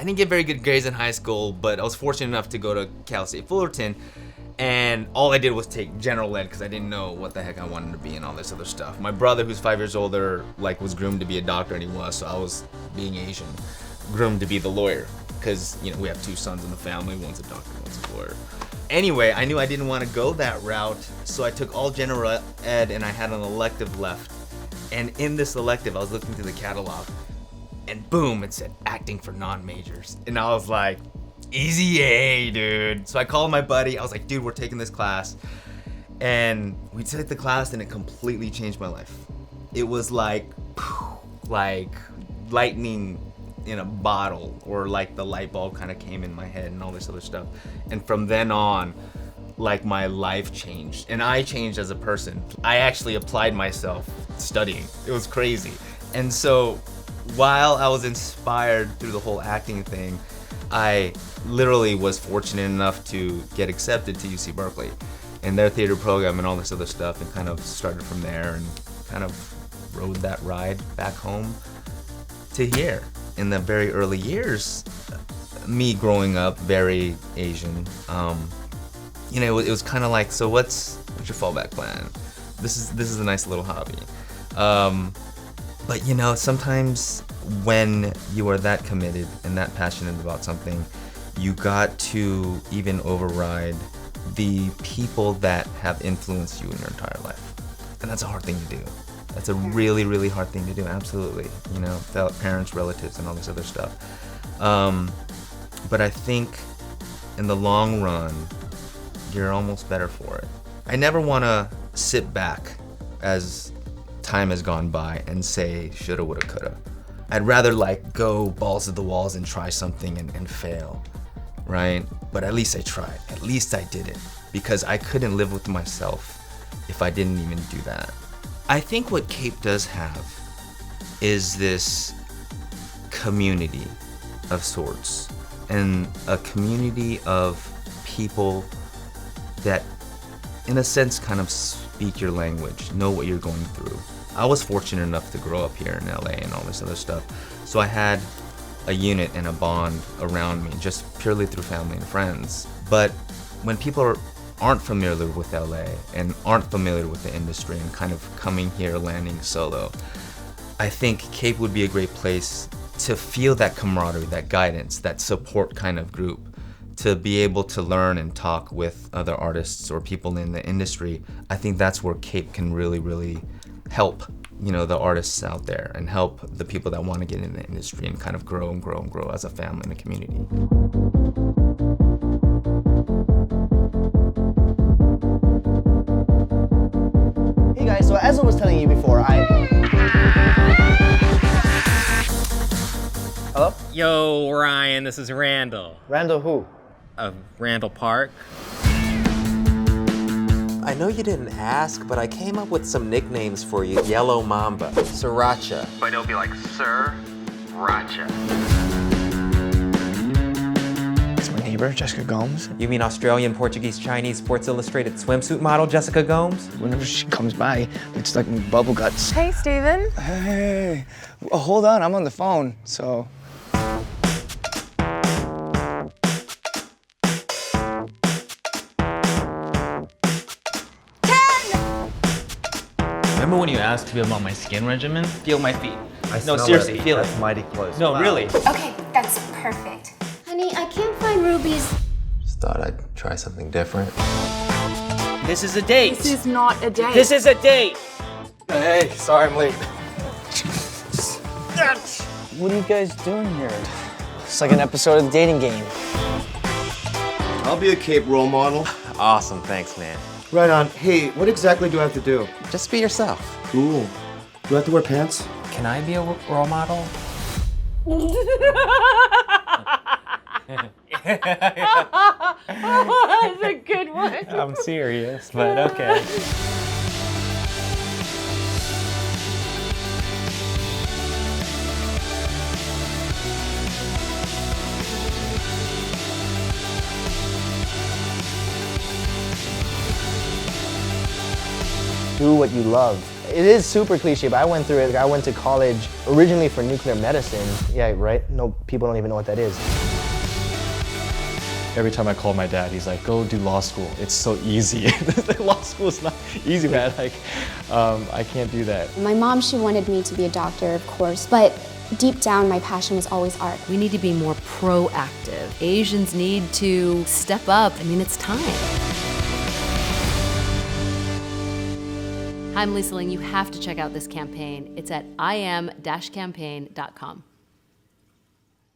I didn't get very good grades in high school, but I was fortunate enough to go to Cal State Fullerton, and all I did was take general ed because I didn't know what the heck I wanted to be and all this other stuff. My brother, who's 5 years older, like was groomed to be a doctor, and he was, so I was, being Asian, groomed to be the lawyer because, you know, we have 2 sons in the family, one's a doctor, one's a lawyer. Anyway, I knew I didn't want to go that route, so I took all general ed and I had an elective left. And in this elective, I was looking through the catalog, and boom, it said acting for non-majors. And I was like, easy A, dude. So I called my buddy, I was like, dude, we're taking this class. And we took the class and it completely changed my life. It was like lightning in a bottle, or like the light bulb kind of came in my head and all this other stuff. And from then on, like my life changed and I changed as a person. I actually applied myself studying. It was crazy. And so while I was inspired through the whole acting thing, I literally was fortunate enough to get accepted to UC Berkeley and their theater program and all this other stuff, and kind of started from there and kind of rode that ride back home to here. In the very early years, me growing up very Asian, you know, it was kind of like, so what's your fallback plan? This is a nice little hobby. But you know, sometimes when you are that committed and that passionate about something, you got to even override the people that have influenced you in your entire life. And that's a hard thing to do. That's a really, really hard thing to do, absolutely. You know, parents, relatives, and all this other stuff. But I think in the long run, you're almost better for it. I never want to sit back as time has gone by and say, shoulda, woulda, coulda. I'd rather like go balls to the walls and try something and fail, right? But at least I tried. At least I did it. Because I couldn't live with myself if I didn't even do that. I think what CAPE does have is this community of sorts, and a community of people that, in a sense, kind of speak your language, know what you're going through. I was fortunate enough to grow up here in LA and all this other stuff, so I had a unit and a bond around me just purely through family and friends. But when people aren't familiar with LA and aren't familiar with the industry and kind of coming here, landing solo, I think CAPE would be a great place to feel that camaraderie, that guidance, that support kind of group, to be able to learn and talk with other artists or people in the industry. I think that's where CAPE can really, really help, you know, the artists out there and help the people that want to get in the industry and kind of grow and grow and grow as a family and a community. Hey guys, so as I was telling you before, Hello? Yo, Ryan, this is Randall. Randall who? Of Randall Park. I know you didn't ask, but I came up with some nicknames for you. Yellow Mamba, Sriracha. But it'll be like Sir Racha. It's my neighbor, Jessica Gomes. You mean Australian, Portuguese, Chinese, Sports Illustrated swimsuit model Jessica Gomes? Whenever she comes by, it's like bubble guts. Hey, Steven. Hey, hold on, I'm on the phone, so. Remember when you asked me about my skin regimen? Feel my feet. No, seriously, feel it. That's mighty close. No, really. Okay, that's perfect. Honey, I can't find rubies. Just thought I'd try something different. This is a date. This is not a date. This is a date. Hey, sorry I'm late. What are you guys doing here? It's like an episode of the dating game. I'll be a CAPE role model. Awesome, thanks, man. Right on. Hey, what exactly do I have to do? Just be yourself. Cool. Do I have to wear pants? Can I be a role model? That's a good one. I'm serious, but okay. Do what you love. It is super cliche, but I went through it. I went to college originally for nuclear medicine. Yeah, right? No, people don't even know what that is. Every time I call my dad, he's like, go do law school. It's so easy. Law school is not easy, man. Like, I can't do that. My mom, she wanted me to be a doctor, of course, but deep down, my passion was always art. We need to be more proactive. Asians need to step up. I mean, it's time. Hi, I'm Lisa Ling. You have to check out this campaign. It's at im-campaign.com.